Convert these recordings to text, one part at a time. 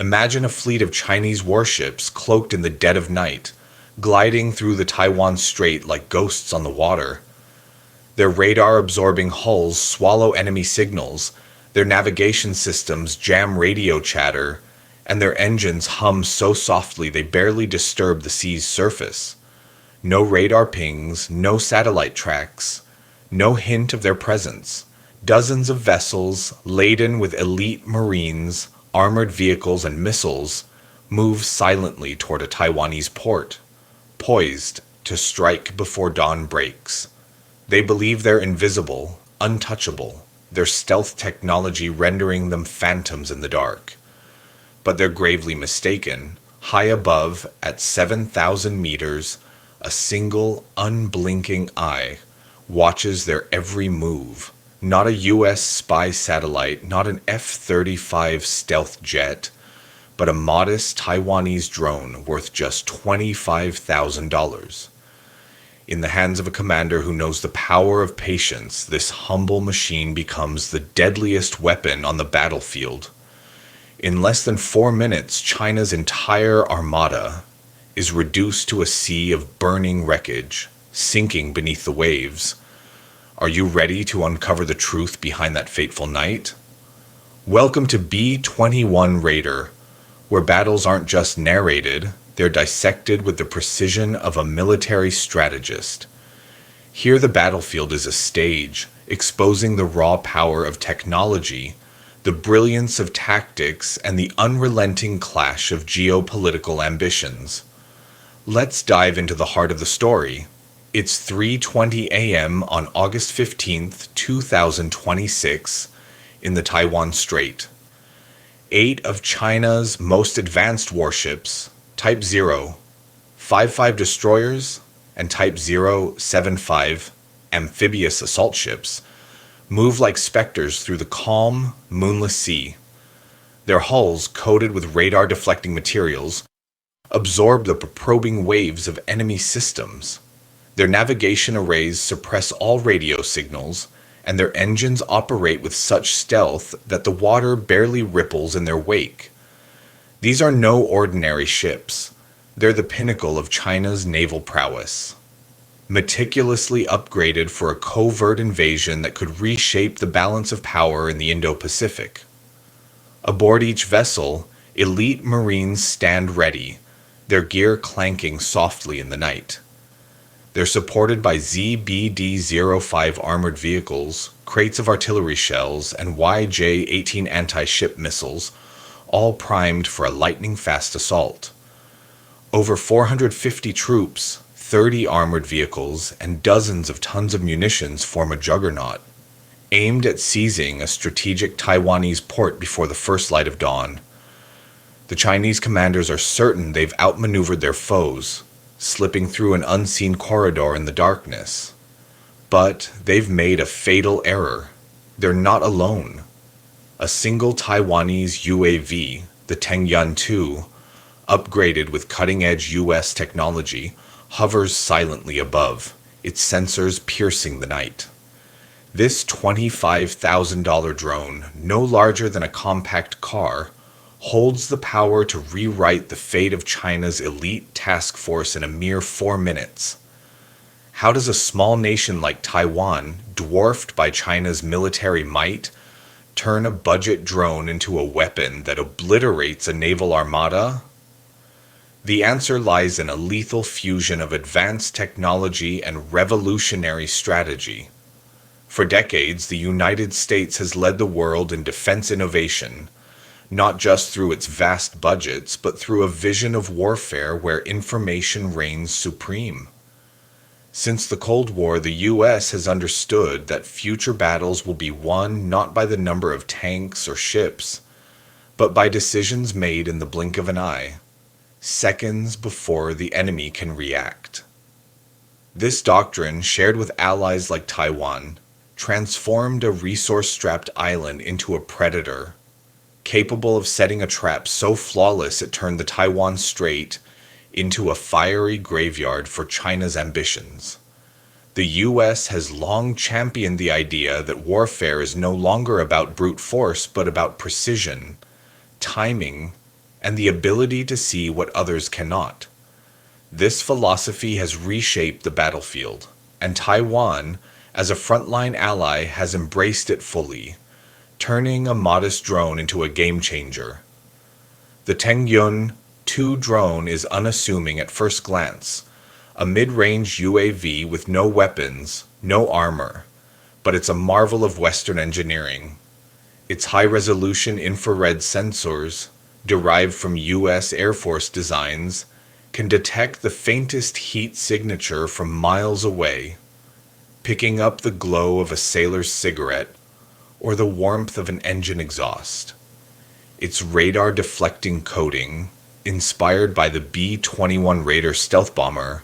Imagine a fleet of Chinese warships cloaked in the dead of night, gliding through the Taiwan Strait like ghosts on the water. Their radar-absorbing hulls swallow enemy signals, their navigation systems jam radio chatter, and their engines hum so softly they barely disturb the sea's surface. No radar pings, no satellite tracks, no hint of their presence. Dozens of vessels, laden with elite marines, armored vehicles, and missiles, move silently toward a Taiwanese port, poised to strike before dawn breaks. They believe they're invisible, untouchable, their stealth technology rendering them phantoms in the dark. But they're gravely mistaken. High above, at 7,000 meters, a single, unblinking eye watches their every move. Not a U.S. spy satellite, not an F-35 stealth jet, but a modest Taiwanese drone worth just $25,000. In the hands of a commander who knows the power of patience, this humble machine becomes the deadliest weapon on the battlefield. In less than 4 minutes, China's entire armada is reduced to a sea of burning wreckage, sinking beneath the waves. Are you ready to uncover the truth behind that fateful night? Welcome to B-21 Raider, where battles aren't just narrated, they're dissected with the precision of a military strategist. Here the battlefield is a stage, exposing the raw power of technology, the brilliance of tactics, and the unrelenting clash of geopolitical ambitions. Let's dive into the heart of the story. It's 3:20 a.m. on August 15th, 2026, in the Taiwan Strait. 8 of China's most advanced warships, Type 0, 55 destroyers, and Type 075 amphibious assault ships, move like specters through the calm, moonless sea. Their hulls, coated with radar-deflecting materials, absorb the probing waves of enemy systems. Their navigation arrays suppress all radio signals, and their engines operate with such stealth that the water barely ripples in their wake. These are no ordinary ships. They're the pinnacle of China's naval prowess, meticulously upgraded for a covert invasion that could reshape the balance of power in the Indo-Pacific. Aboard each vessel, elite Marines stand ready, their gear clanking softly in the night. They're supported by ZBD-05 armored vehicles, crates of artillery shells, and YJ-18 anti-ship missiles, all primed for a lightning-fast assault. Over 450 troops, 30 armored vehicles, and dozens of tons of munitions form a juggernaut, aimed at seizing a strategic Taiwanese port before the first light of dawn. The Chinese commanders are certain they've outmaneuvered their foes, slipping through an unseen corridor in the darkness. But they've made a fatal error. They're not alone. A single Taiwanese UAV, the Tengyun-2, upgraded with cutting-edge U.S. technology, hovers silently above, its sensors piercing the night. This $25,000 drone, no larger than a compact car, holds the power to rewrite the fate of China's elite task force in a mere 4 minutes. How does a small nation like Taiwan, dwarfed by China's military might, turn a budget drone into a weapon that obliterates a naval armada? The answer lies in a lethal fusion of advanced technology and revolutionary strategy. For decades, the United States has led the world in defense innovation, not just through its vast budgets, but through a vision of warfare where information reigns supreme. Since the Cold War, the U.S. has understood that future battles will be won not by the number of tanks or ships, but by decisions made in the blink of an eye, seconds before the enemy can react. This doctrine, shared with allies like Taiwan, transformed a resource-strapped island into a predator, capable of setting a trap so flawless it turned the Taiwan Strait into a fiery graveyard for China's ambitions. The U.S. has long championed the idea that warfare is no longer about brute force, but about precision, timing, and the ability to see what others cannot. This philosophy has reshaped the battlefield, and Taiwan, as a frontline ally, has embraced it fully, turning a modest drone into a game changer. The Tengyun 2 drone is unassuming at first glance, a mid-range UAV with no weapons, no armor, but it's a marvel of Western engineering. Its high-resolution infrared sensors, derived from U.S. Air Force designs, can detect the faintest heat signature from miles away, picking up the glow of a sailor's cigarette or the warmth of an engine exhaust. Its radar-deflecting coating, inspired by the B-21 Raider stealth bomber,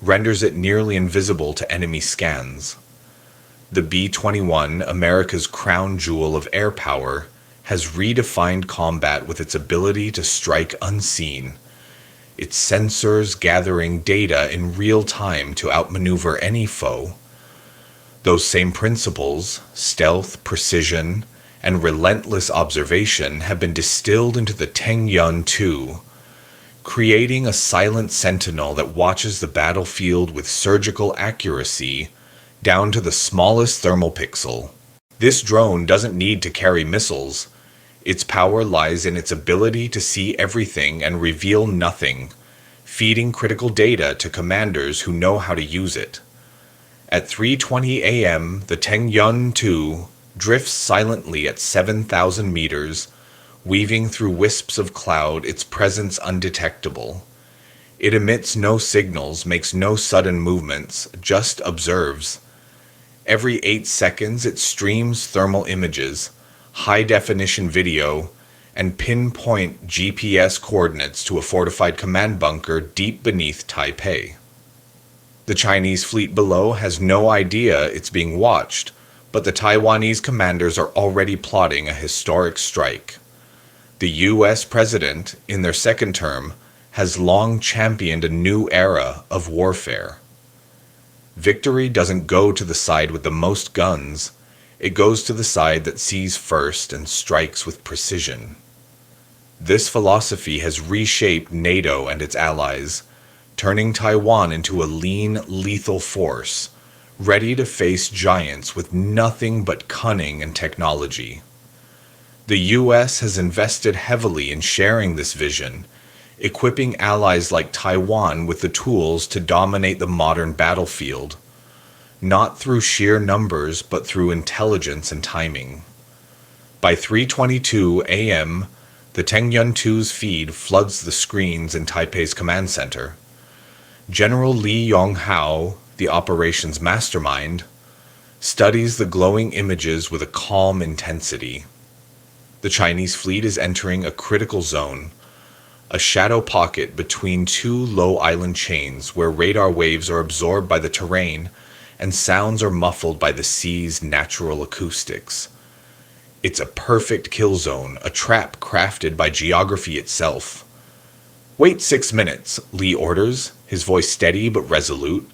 renders it nearly invisible to enemy scans. The B-21, America's crown jewel of air power, has redefined combat with its ability to strike unseen, its sensors gathering data in real time to outmaneuver any foe. Those same principles, stealth, precision, and relentless observation, have been distilled into the Tengyun 2, creating a silent sentinel that watches the battlefield with surgical accuracy down to the smallest thermal pixel. This drone doesn't need to carry missiles. Its power lies in its ability to see everything and reveal nothing, feeding critical data to commanders who know how to use it. At 3:20 a.m., the Tengyun 2 drifts silently at 7,000 meters, weaving through wisps of cloud, its presence undetectable. It emits no signals, makes no sudden movements, just observes. Every 8 seconds it streams thermal images, high-definition video, and pinpoint GPS coordinates to a fortified command bunker deep beneath Taipei. The Chinese fleet below has no idea it's being watched, but the Taiwanese commanders are already plotting a historic strike. The U.S. president, in their second term, has long championed a new era of warfare. Victory doesn't go to the side with the most guns, it goes to the side that sees first and strikes with precision. This philosophy has reshaped NATO and its allies, turning Taiwan into a lean, lethal force, ready to face giants with nothing but cunning and technology. The U.S. has invested heavily in sharing this vision, equipping allies like Taiwan with the tools to dominate the modern battlefield, not through sheer numbers but through intelligence and timing. By 3:22 a.m., the Tengyun 2's feed floods the screens in Taipei's command center. General Li Yonghao, the operations mastermind, studies the glowing images with a calm intensity. The Chinese fleet is entering a critical zone, a shadow pocket between two low island chains where radar waves are absorbed by the terrain and sounds are muffled by the sea's natural acoustics. It's a perfect kill zone, a trap crafted by geography itself. "Wait 6 minutes," Li orders, his voice steady but resolute.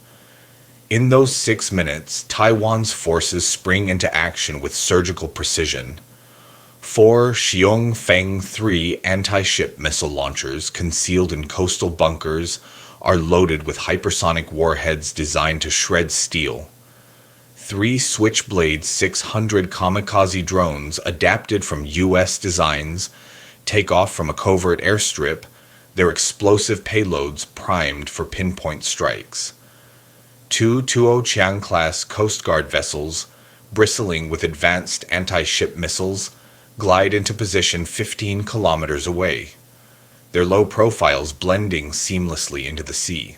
In those 6 minutes, Taiwan's forces spring into action with surgical precision. 4 Xiongfeng 3 anti-ship missile launchers concealed in coastal bunkers are loaded with hypersonic warheads designed to shred steel. 3 Switchblade 600 kamikaze drones adapted from U.S. designs take off from a covert airstrip, their explosive payloads primed for pinpoint strikes. 2 Tuoqiang-class Coast Guard vessels, bristling with advanced anti-ship missiles, glide into position 15 kilometers away, their low profiles blending seamlessly into the sea.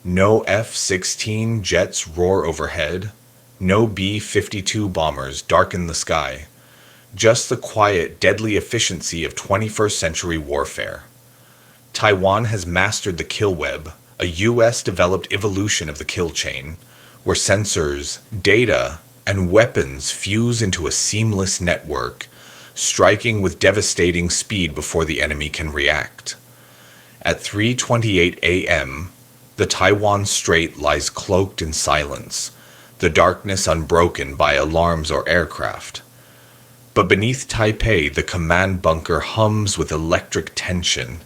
No F-16 jets roar overhead, no B-52 bombers darken the sky, just the quiet, deadly efficiency of 21st century warfare. Taiwan has mastered the kill web, a U.S.-developed evolution of the kill chain, where sensors, data, and weapons fuse into a seamless network, striking with devastating speed before the enemy can react. At 3:28 a.m., the Taiwan Strait lies cloaked in silence, the darkness unbroken by alarms or aircraft. But beneath Taipei, the command bunker hums with electric tension.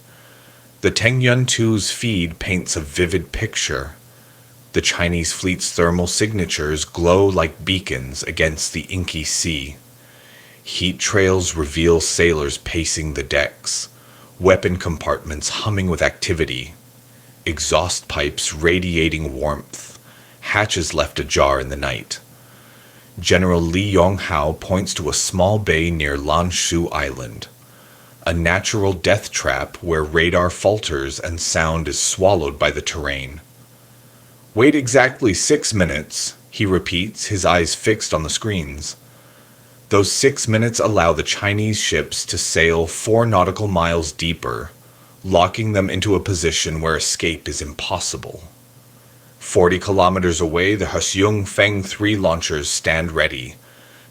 The Tengyun 2's feed paints a vivid picture. The Chinese fleet's thermal signatures glow like beacons against the inky sea. Heat trails reveal sailors pacing the decks, weapon compartments humming with activity, exhaust pipes radiating warmth, hatches left ajar in the night. General Li Yonghao points to a small bay near Lanshu Island, a natural death trap where radar falters and sound is swallowed by the terrain. "Wait exactly 6 minutes," he repeats, his eyes fixed on the screens. Those 6 minutes allow the Chinese ships to sail 4 nautical miles deeper, locking them into a position where escape is impossible. 40 kilometers away, the Hesyung Feng 3 launchers stand ready,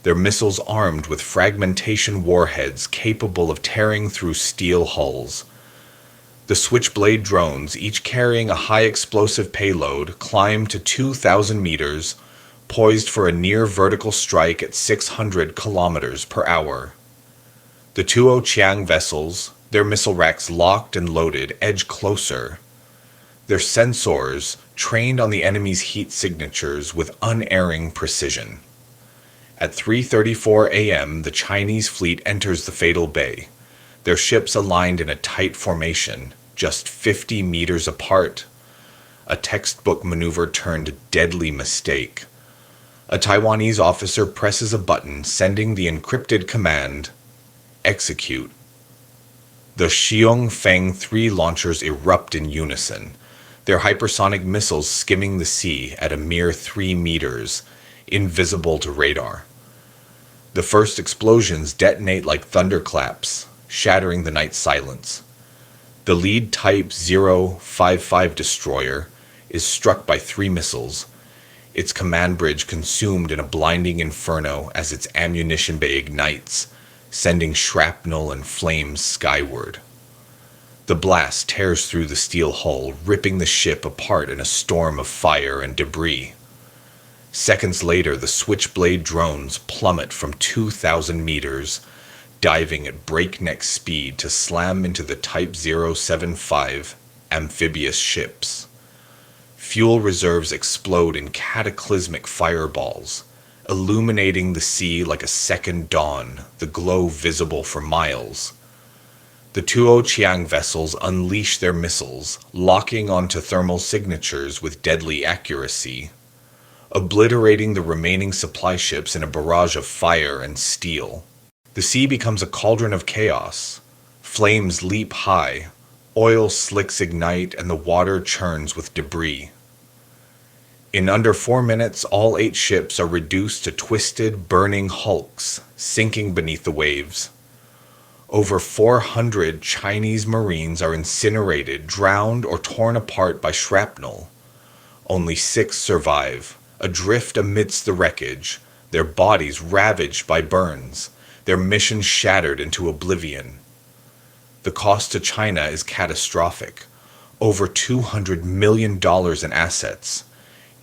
their missiles armed with fragmentation warheads capable of tearing through steel hulls. The Switchblade drones, each carrying a high-explosive payload, climb to 2,000 meters, poised for a near-vertical strike at 600 kilometers per hour. The 2 Chiang vessels, their missile racks locked and loaded, edge closer. Their sensors, trained on the enemy's heat signatures with unerring precision. At 3:34 a.m., the Chinese fleet enters the fatal bay, their ships aligned in a tight formation, just 50 meters apart. A textbook maneuver turned deadly mistake. A Taiwanese officer presses a button, sending the encrypted command, "Execute." The Hesyung Feng 3 launchers erupt in unison, their hypersonic missiles skimming the sea at a mere 3 meters, invisible to radar. The first explosions detonate like thunderclaps, shattering the night silence. The lead Type 055 destroyer is struck by 3 missiles, its command bridge consumed in a blinding inferno as its ammunition bay ignites, sending shrapnel and flames skyward. The blast tears through the steel hull, ripping the ship apart in a storm of fire and debris. Seconds later, the Switchblade drones plummet from 2,000 meters, diving at breakneck speed to slam into the Type 075 amphibious ships. Fuel reserves explode in cataclysmic fireballs, illuminating the sea like a second dawn, the glow visible for miles. The 2 Chiang vessels unleash their missiles, locking onto thermal signatures with deadly accuracy, obliterating the remaining supply ships in a barrage of fire and steel. The sea becomes a cauldron of chaos. Flames leap high, oil slicks ignite, and the water churns with debris. In under 4 minutes, all 8 ships are reduced to twisted, burning hulks, sinking beneath the waves. Over 400 Chinese Marines are incinerated, drowned, or torn apart by shrapnel. Only 6 survive, adrift amidst the wreckage, their bodies ravaged by burns, their mission shattered into oblivion. The cost to China is catastrophic. Over $200 million in assets,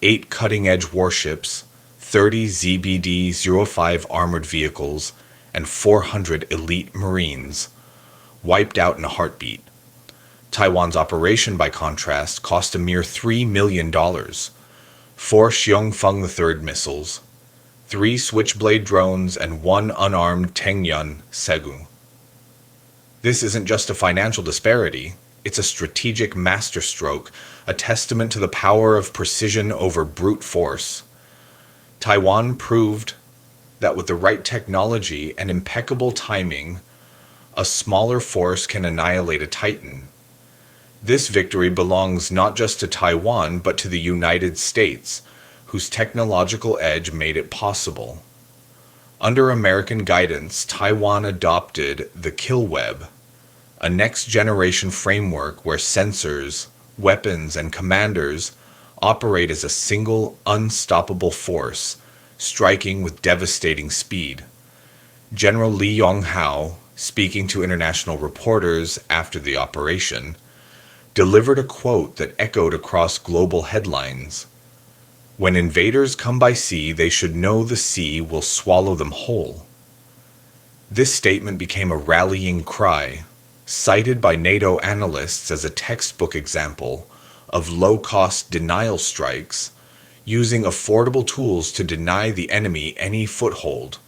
8 cutting-edge warships, 30 ZBD-05 armored vehicles, and 400 elite Marines, wiped out in a heartbeat. Taiwan's operation, by contrast, cost a mere $3 million. 4 Xiongfeng III missiles, 3 Switchblade drones, and 1 unarmed Tengyun Segu. This isn't just a financial disparity, it's a strategic masterstroke, a testament to the power of precision over brute force. Taiwan proved that with the right technology and impeccable timing, a smaller force can annihilate a titan. This victory belongs not just to Taiwan, but to the United States, whose technological edge made it possible. Under American guidance, Taiwan adopted the Kill Web, a next-generation framework where sensors, weapons, and commanders operate as a single, unstoppable force, striking with devastating speed. General Li Yonghao, speaking to international reporters after the operation, delivered a quote that echoed across global headlines. "When invaders come by sea, they should know the sea will swallow them whole." This statement became a rallying cry, cited by NATO analysts as a textbook example of low-cost denial strikes, using affordable tools to deny the enemy any foothold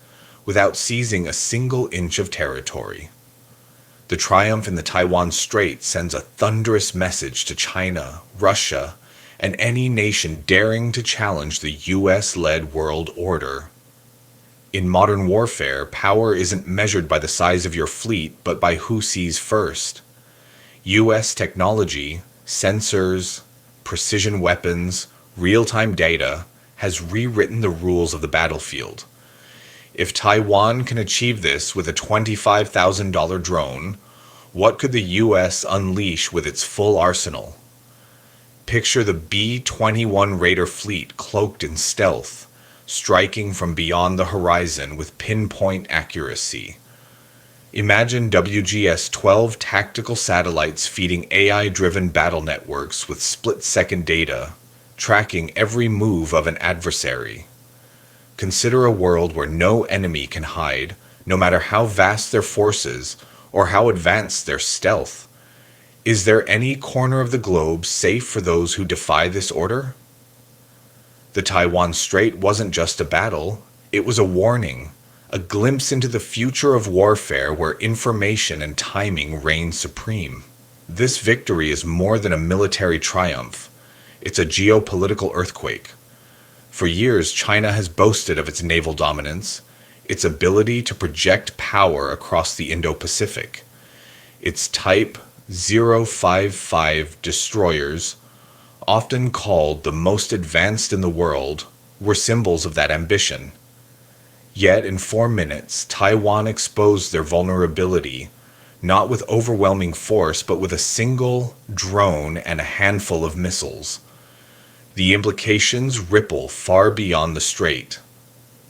without seizing a single inch of territory. The triumph in the Taiwan Strait sends a thunderous message to China, Russia, and any nation daring to challenge the US-led world order. In modern warfare, power isn't measured by the size of your fleet, but by who sees first. US technology, sensors, precision weapons, real-time data has rewritten the rules of the battlefield. If Taiwan can achieve this with a $25,000 drone, what could the US unleash with its full arsenal? Picture the B-21 Raider fleet cloaked in stealth, striking from beyond the horizon with pinpoint accuracy. Imagine WGS-12 tactical satellites feeding AI-driven battle networks with split-second data, tracking every move of an adversary. Consider a world where no enemy can hide, no matter how vast their forces or how advanced their stealth. Is there any corner of the globe safe for those who defy this order? The Taiwan Strait wasn't just a battle, it was a warning, a glimpse into the future of warfare where information and timing reign supreme. This victory is more than a military triumph, it's a geopolitical earthquake. For years, China has boasted of its naval dominance, its ability to project power across the Indo-Pacific. Its Type 055 destroyers, often called the most advanced in the world, were symbols of that ambition. Yet in 4 minutes, Taiwan exposed their vulnerability, not with overwhelming force, but with a single drone and a handful of missiles. The implications ripple far beyond the strait.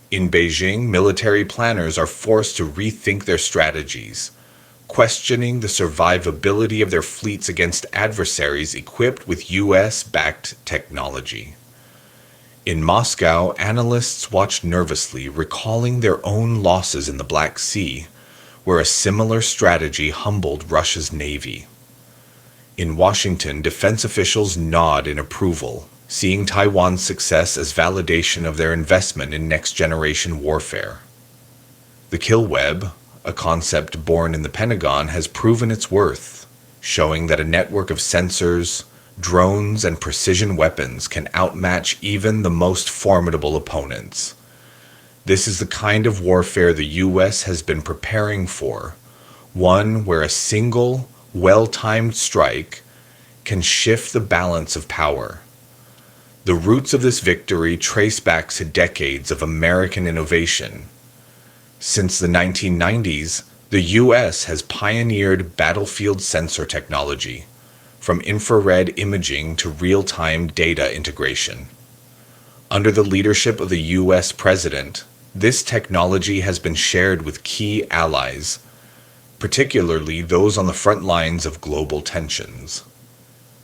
In Beijing, military planners are forced to rethink their strategies, questioning the survivability of their fleets against adversaries equipped with US-backed technology. In Moscow, analysts watch nervously, recalling their own losses in the Black Sea, where a similar strategy humbled Russia's navy. In Washington, defense officials nod in approval, seeing Taiwan's success as validation of their investment in next-generation warfare. The kill web, a concept born in the Pentagon, has proven its worth, showing that a network of sensors, drones, and precision weapons can outmatch even the most formidable opponents. This is the kind of warfare the US has been preparing for, one where a single, well-timed strike can shift the balance of power. The roots of this victory trace back to decades of American innovation. Since the 1990s, the US has pioneered battlefield sensor technology, from infrared imaging to real-time data integration. Under the leadership of the US president, this technology has been shared with key allies, particularly those on the front lines of global tensions.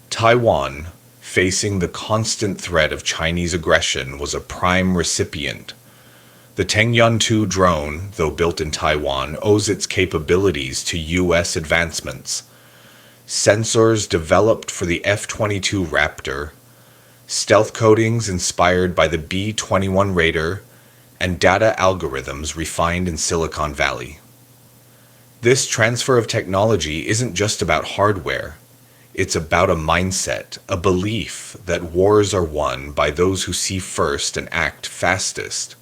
Taiwan, facing the constant threat of Chinese aggression, was a prime recipient. The Tengyun-2 drone, though built in Taiwan, owes its capabilities to US advancements. Sensors developed for the F-22 Raptor, stealth coatings inspired by the B-21 Raider, and data algorithms refined in Silicon Valley. This transfer of technology isn't just about hardware. It's about a mindset, a belief that wars are won by those who see first and act fastest.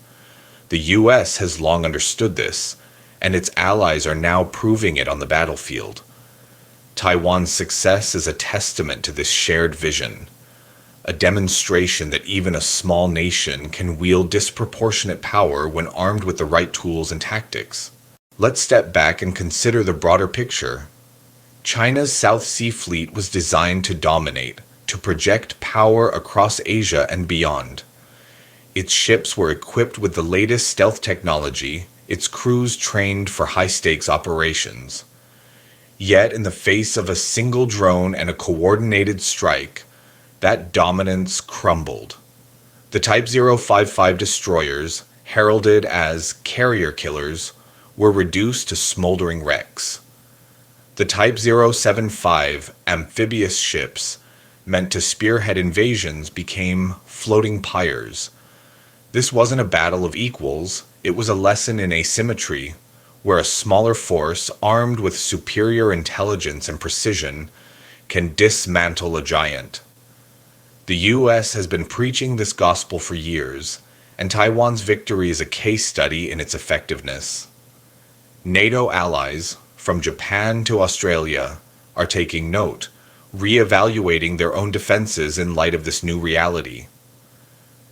The US has long understood this, and its allies are now proving it on the battlefield. Taiwan's success is a testament to this shared vision, a demonstration that even a small nation can wield disproportionate power when armed with the right tools and tactics. Let's step back and consider the broader picture. China's South Sea Fleet was designed to dominate, to project power across Asia and beyond. Its ships were equipped with the latest stealth technology, its crews trained for high-stakes operations. Yet, in the face of a single drone and a coordinated strike, that dominance crumbled. The Type 055 destroyers, heralded as carrier killers, were reduced to smoldering wrecks. The Type 075 amphibious ships, meant to spearhead invasions, became floating pyres. This wasn't a battle of equals, it was a lesson in asymmetry, where a smaller force, armed with superior intelligence and precision, can dismantle a giant. The US has been preaching this gospel for years, and Taiwan's victory is a case study in its effectiveness. NATO allies, from Japan to Australia, are taking note, re-evaluating their own defenses in light of this new reality.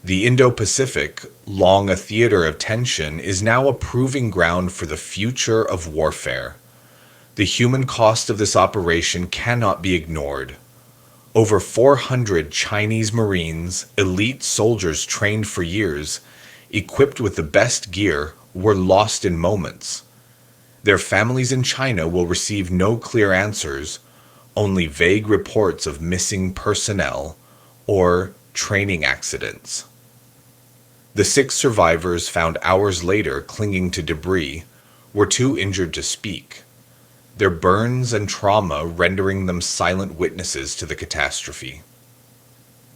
The Indo-Pacific, long a theater of tension, is now a proving ground for the future of warfare. The human cost of this operation cannot be ignored. Over 400 Chinese Marines, elite soldiers trained for years, equipped with the best gear, were lost in moments. Their families in China will receive no clear answers, only vague reports of missing personnel or training accidents. The 6 survivors found hours later clinging to debris were too injured to speak, their burns and trauma rendering them silent witnesses to the catastrophe.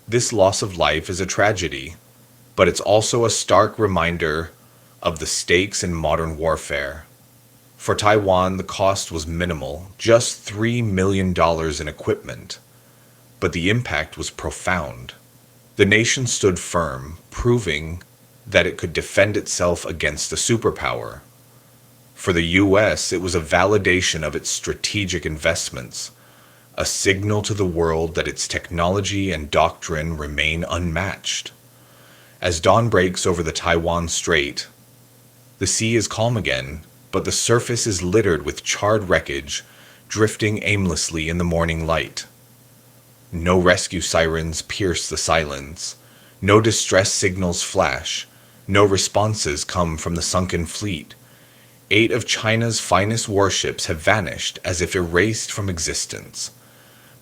This loss of life is a tragedy, but it's also a stark reminder of the stakes in modern warfare. For Taiwan, the cost was minimal, just $3 million in equipment, but the impact was profound. The nation stood firm, proving that it could defend itself against a superpower. For the US, it was a validation of its strategic investments, a signal to the world that its technology and doctrine remain unmatched. As dawn breaks over the Taiwan Strait, the sea is calm again, but the surface is littered with charred wreckage, drifting aimlessly in the morning light. No rescue sirens pierce the silence, no distress signals flash, no responses come from the sunken fleet. 8 of China's finest warships have vanished as if erased from existence.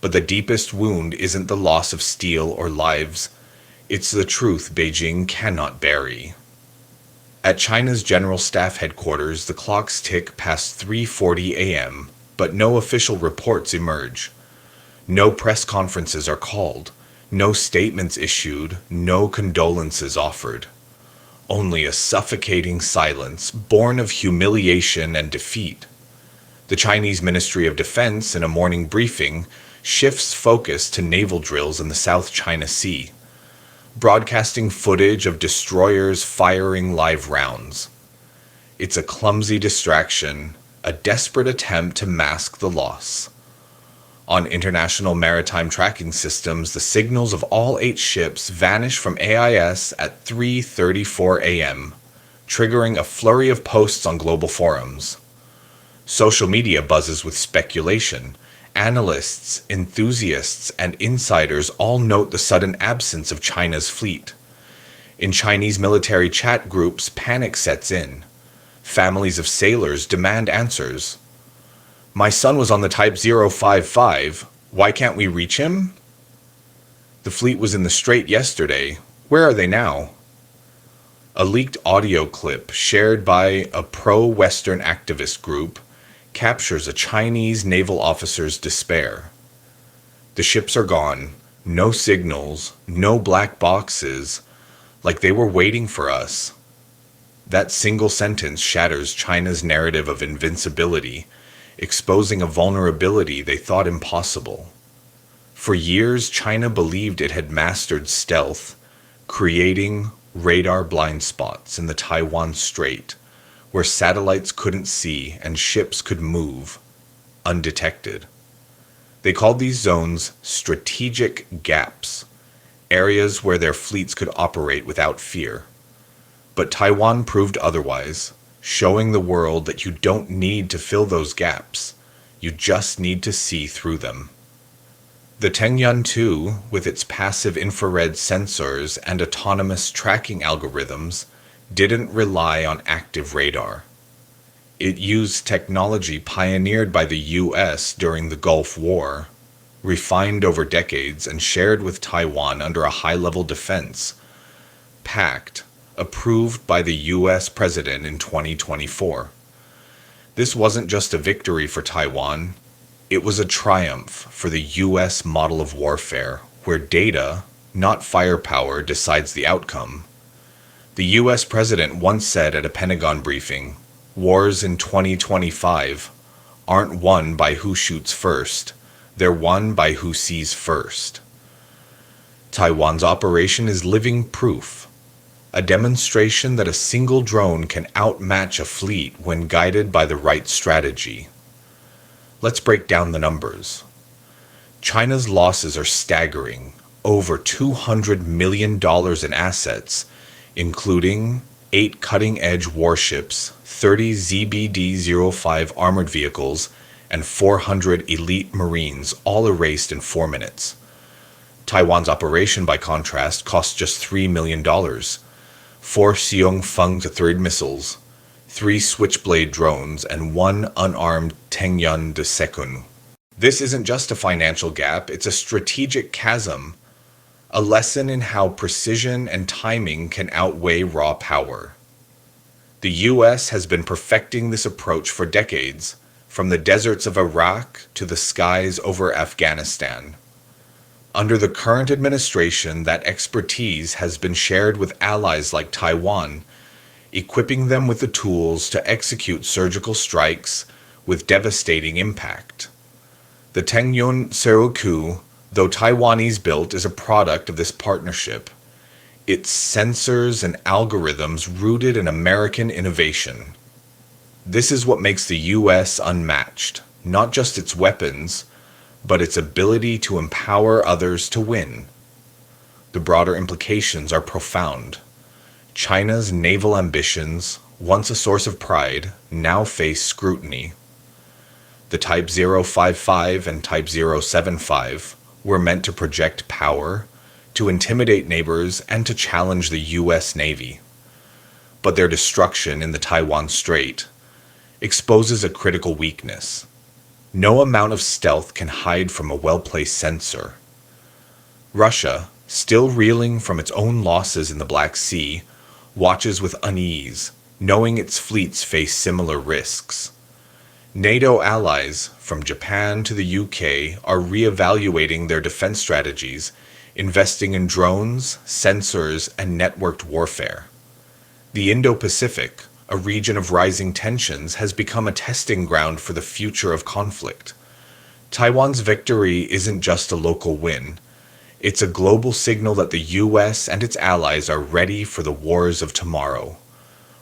But the deepest wound isn't the loss of steel or lives, it's the truth Beijing cannot bury. At China's General Staff Headquarters, the clocks tick past 3:40 a.m., but no official reports emerge. No press conferences are called, no statements issued, no condolences offered. Only a suffocating silence, born of humiliation and defeat. The Chinese Ministry of Defense, in a morning briefing, shifts focus to naval drills in the South China Sea, broadcasting footage of destroyers firing live rounds. It's a clumsy distraction, a desperate attempt to mask the loss. On international maritime tracking systems, the signals of all 8 ships vanish from AIS at 3:34 a.m., triggering a flurry of posts on global forums. Social media buzzes with speculation. Analysts, enthusiasts, and insiders all note the sudden absence of China's fleet. In Chinese military chat groups, panic sets in. Families of sailors demand answers. My son was on the Type 055. Why can't we reach him? The fleet was in the Strait yesterday. Where are they now? A leaked audio clip shared by a pro-Western activist group captures a Chinese naval officer's despair. The ships are gone. No signals, no black boxes, like they were waiting for us. That single sentence shatters China's narrative of invincibility, exposing a vulnerability they thought impossible. For years, China believed it had mastered stealth, creating radar blind spots in the Taiwan Strait, where satellites couldn't see and ships could move, undetected. They called these zones strategic gaps, areas where their fleets could operate without fear. But Taiwan proved otherwise, showing the world that you don't need to fill those gaps, you just need to see through them. The Tengyun 2, with its passive infrared sensors and autonomous tracking algorithms, didn't rely on active radar. It used technology pioneered by the US during the Gulf War, refined over decades and shared with Taiwan under a high-level defense pact approved by the US president in 2024. This wasn't just a victory for Taiwan, it was a triumph for the US model of warfare, where data, not firepower, decides the outcome. The US president once said at a Pentagon briefing, "Wars in 2025 aren't won by who shoots first, they're won by who sees first." Taiwan's operation is living proof, a demonstration that a single drone can outmatch a fleet when guided by the right strategy. Let's break down the numbers. China's losses are staggering, over $200 million in assets, including 8 cutting-edge warships, 30 ZBD-05 armored vehicles, and 400 elite Marines, all erased in 4 minutes. Taiwan's operation, by contrast, cost just $3 million. 4 Seong-Feng III missiles, 3 Switchblade drones, and 1 unarmed Tengyun de Sekun. This isn't just a financial gap, it's a strategic chasm, a lesson in how precision and timing can outweigh raw power. The US has been perfecting this approach for decades, from the deserts of Iraq to the skies over Afghanistan. Under the current administration, that expertise has been shared with allies like Taiwan, equipping them with the tools to execute surgical strikes with devastating impact. The Tengyun Seroku, though Taiwanese built, is a product of this partnership. Its sensors and algorithms rooted in American innovation. This is what makes the US unmatched, not just its weapons, but its ability to empower others to win. The broader implications are profound. China's naval ambitions, once a source of pride, now face scrutiny. The Type 055 and Type 075 were meant to project power, to intimidate neighbors, and to challenge the US Navy. But their destruction in the Taiwan Strait exposes a critical weakness. No amount of stealth can hide from a well-placed sensor. Russia, still reeling from its own losses in the Black Sea, watches with unease, knowing its fleets face similar risks. NATO allies, from Japan to the UK, are re-evaluating their defense strategies, investing in drones, sensors, and networked warfare. The Indo-Pacific, a region of rising tensions, has become a testing ground for the future of conflict. Taiwan's victory isn't just a local win. It's a global signal that the US and its allies are ready for the wars of tomorrow,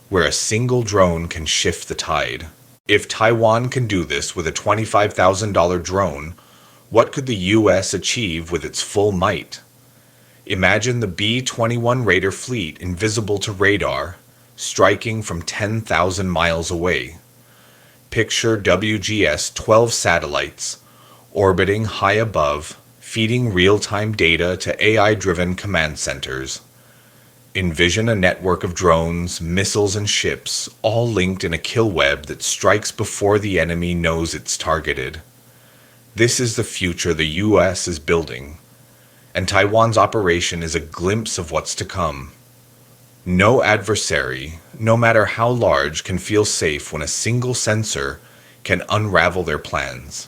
where a single drone can shift the tide. If Taiwan can do this with a $25,000 drone, what could the US achieve with its full might? Imagine the B-21 Raider fleet invisible to radar, striking from 10,000 miles away. Picture WGS-12 satellites, orbiting high above, feeding real-time data to AI-driven command centers. Envision a network of drones, missiles, and ships, all linked in a kill web that strikes before the enemy knows it's targeted. This is the future the US is building, and Taiwan's operation is a glimpse of what's to come. No adversary, no matter how large, can feel safe when a single sensor can unravel their plans.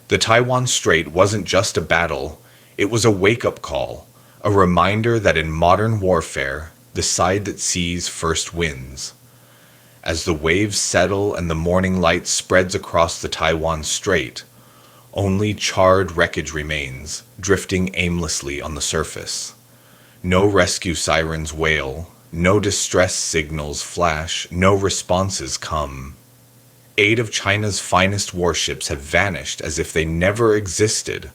The Taiwan Strait wasn't just a battle, it was a wake-up call, a reminder that in modern warfare, the side that sees first wins. As the waves settle and the morning light spreads across the Taiwan Strait, only charred wreckage remains, drifting aimlessly on the surface. No rescue sirens wail, no distress signals flash, no responses come. 8 of China's finest warships have vanished as if they never existed.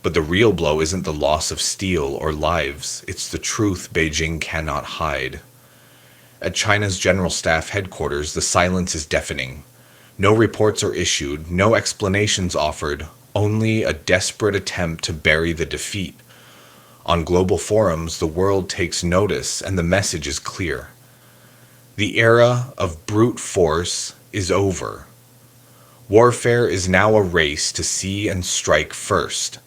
But the real blow isn't the loss of steel or lives, it's the truth Beijing cannot hide. At China's General Staff headquarters, the silence is deafening. No reports are issued, no explanations offered, only a desperate attempt to bury the defeat. On global forums, the world takes notice, and the message is clear. The era of brute force is over. Warfare is now a race to see and strike first.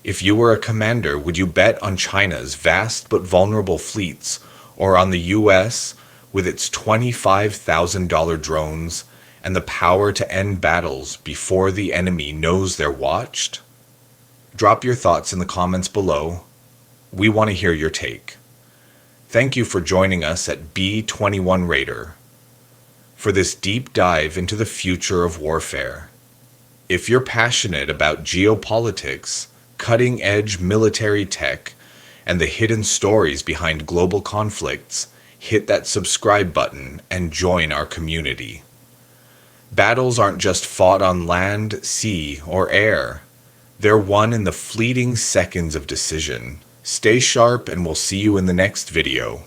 If you were a commander, would you bet on China's vast but vulnerable fleets, or on the US with its $25,000 drones and the power to end battles before the enemy knows they're watched? Drop your thoughts in the comments below. We want to hear your take. Thank you for joining us at B21 Raider for this deep dive into the future of warfare. If you're passionate about geopolitics, cutting-edge military tech, and the hidden stories behind global conflicts, hit that subscribe button and join our community. Battles aren't just fought on land, sea, or air. They're won in the fleeting seconds of decision. Stay sharp and we'll see you in the next video.